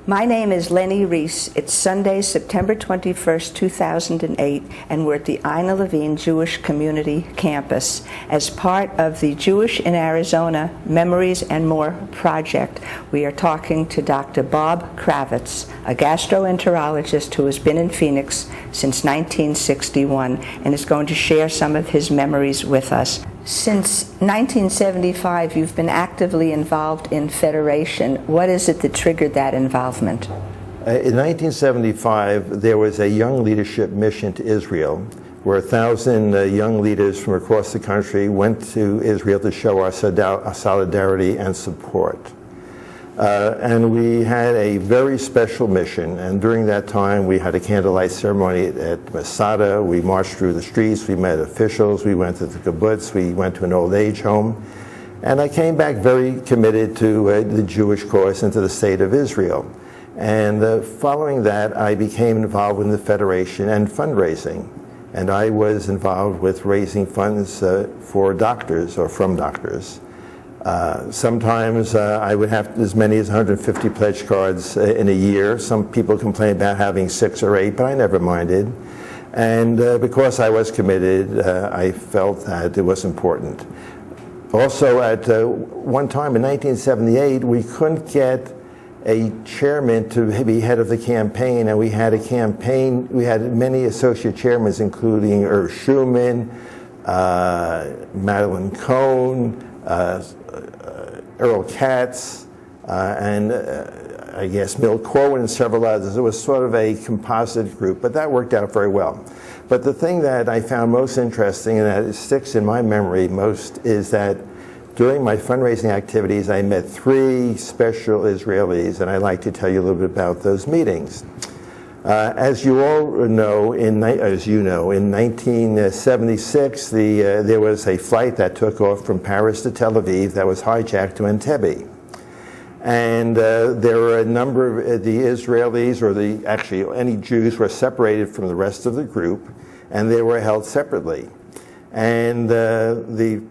My name is Lenny Reese. It's Sunday, September 21st, 2008, and we're at the Ina Levine Jewish Community Campus as part of the Jewish in Arizona Memories and More project. We are talking to Dr. Bob Kravetz, a gastroenterologist who has been in Phoenix since 1961 and is going to share some of his memories with us. Since 1975, you've been actively involved in Federation. What is it that triggered that involvement? In 1975, there was a young leadership mission to Israel, where 1,000 young leaders from across the country went to Israel to show our solidarity and support. And we had a very special mission, and during that time we had a candlelight ceremony at Masada. We marched through the streets, we met officials, we went to the kibbutz, we went to an old age home, and I came back very committed to the Jewish cause and to the state of Israel. And following that, I became involved in the Federation and fundraising, and I was involved with raising funds for doctors or from doctors. Sometimes I would have as many as 150 pledge cards in a year. Some people complain about having 6 or 8, but I never minded. And because I was committed, I felt that it was important. Also, at one time in 1978, we couldn't get a chairman to be head of the campaign, and we had a campaign, we had many associate chairmen, including Irv Schumann, Madeline Cohn, Earl Katz, and I guess Mill Corwin and several others. It was sort of a composite group, but that worked out very well. But the thing that I found most interesting and that sticks in my memory most is that during my fundraising activities, I met 3 special Israelis, and I'd like to tell you a little bit about those meetings. As you all know, in 1976, there was a flight that took off from Paris to Tel Aviv that was hijacked to Entebbe. And there were a number of the Israelis, or actually any Jews, were separated from the rest of the group, and they were held separately. And the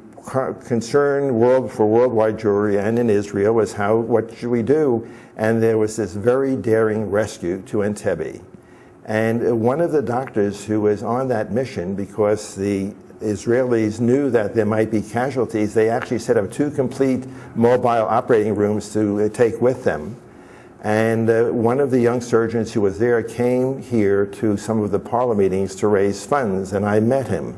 concern for worldwide Jewry and in Israel was what should we do? And there was this very daring rescue to Entebbe. And one of the doctors who was on that mission, because the Israelis knew that there might be casualties, they actually set up 2 complete mobile operating rooms to take with them. And one of the young surgeons who was there came here to some of the parlor meetings to raise funds, and I met him.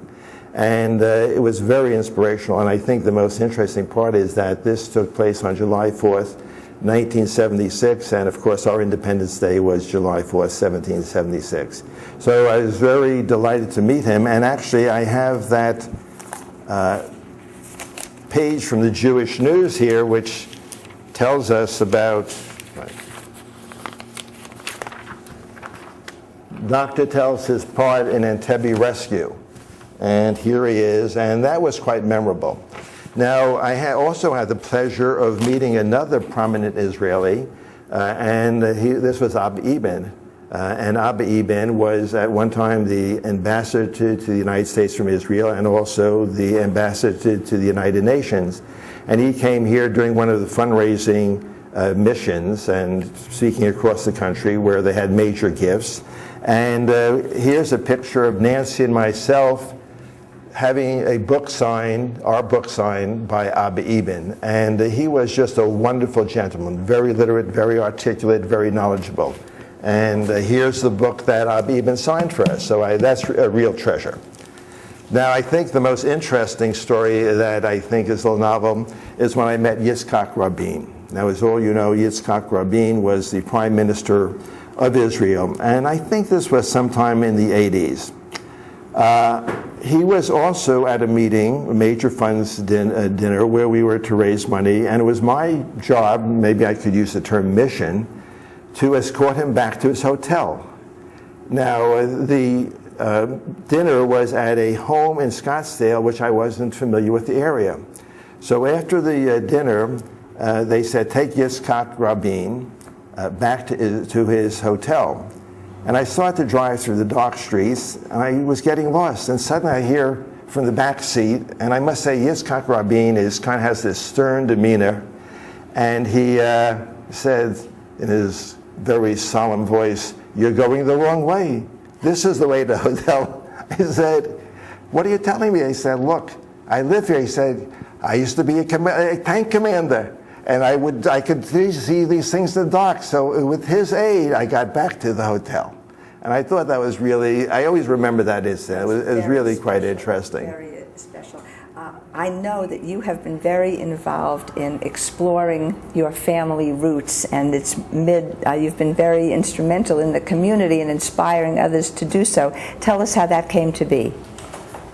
And it was very inspirational, and I think the most interesting part is that this took place on July 4th, 1976, and of course our Independence Day was July 4th, 1776. So I was very delighted to meet him, and actually I have that page from the Jewish News here which tells us about, Doctor tells his part in Entebbe rescue. And here he is, and that was quite memorable. Now, I also had the pleasure of meeting another prominent Israeli, and this was Abba Eban. And Abba Eban was at one time the ambassador to the United States from Israel, and also the ambassador to the United Nations. And he came here during one of the fundraising missions and speaking across the country where they had major gifts. And here's a picture of Nancy and myself having a book signed, our book signed by Abba Eban. And he was just a wonderful gentleman, very literate, very articulate, very knowledgeable. And here's the book that Abba Eban signed for us. So that's a real treasure. Now, I think the most interesting story that I think is a novel is when I met Yitzhak Rabin. Now, as all you know, Yitzhak Rabin was the Prime Minister of Israel. And I think this was sometime in the 80s. He was also at a meeting, a major funds dinner, where we were to raise money, and it was my job, maybe I could use the term mission, to escort him back to his hotel. Now, the dinner was at a home in Scottsdale, which I wasn't familiar with the area. So after the dinner, they said, take Yitzhak Rabin back to his hotel. And I started to drive through the dark streets, and I was getting lost. And suddenly I hear from the back seat, and I must say Yitzhak Rabin kind of has this stern demeanor, and he said in his very solemn voice, "You're going the wrong way. This is the way to the hotel." I said, "What are you telling me?" I said, "Look, I live here." He said, "I used to be a tank commander, and I could see these things in the dark." So with his aid, I got back to the hotel. And I thought that was really, I always remember that incident. It was really quite interesting. Very special. I know that you have been very involved in exploring your family roots, and you've been very instrumental in the community and inspiring others to do so. Tell us how that came to be.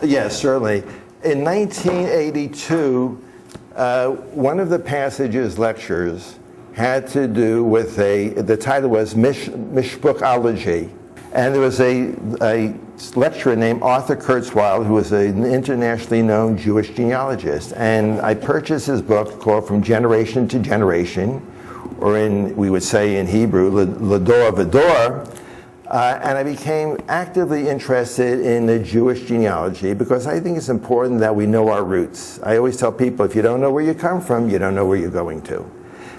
Yes, certainly. In 1982, one of the Passages lectures had to do with the title was Mishpuchology. And there was a lecturer named Arthur Kurzweil, who was an internationally known Jewish genealogist. And I purchased his book called From Generation to Generation, or we would say in Hebrew, Lador Vador. And I became actively interested in the Jewish genealogy because I think it's important that we know our roots. I always tell people, if you don't know where you come from, you don't know where you're going to.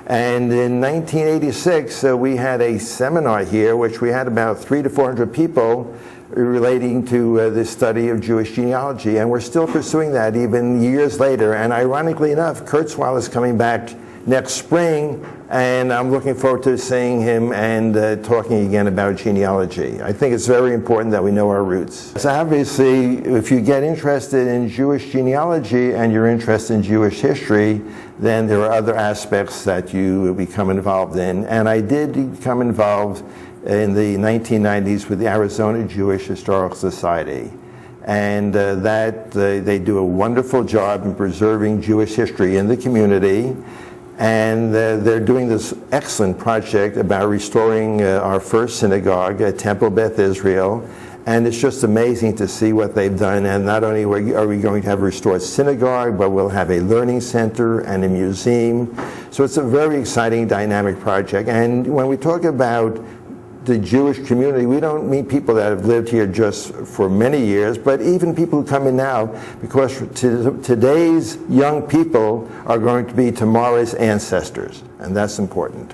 And in 1986, we had a seminar here, which we had about 300 to 400 people relating to the study of Jewish genealogy. And we're still pursuing that even years later. And ironically enough, Kurzweil is coming back next spring, and I'm looking forward to seeing him and talking again about genealogy. I think it's very important that we know our roots. So obviously, if you get interested in Jewish genealogy and you're interested in Jewish history, then there are other aspects that you become involved in. And I did become involved in the 1990s with the Arizona Jewish Historical Society. And they do a wonderful job in preserving Jewish history in the community. And they're doing this excellent project about restoring our first synagogue at Temple Beth Israel. And it's just amazing to see what they've done. And not only are we going to have a restored synagogue, but we'll have a learning center and a museum. So it's a very exciting, dynamic project. And when we talk about the Jewish community, we don't mean people that have lived here just for many years, but even people who come in now, because today's young people are going to be tomorrow's ancestors, and that's important.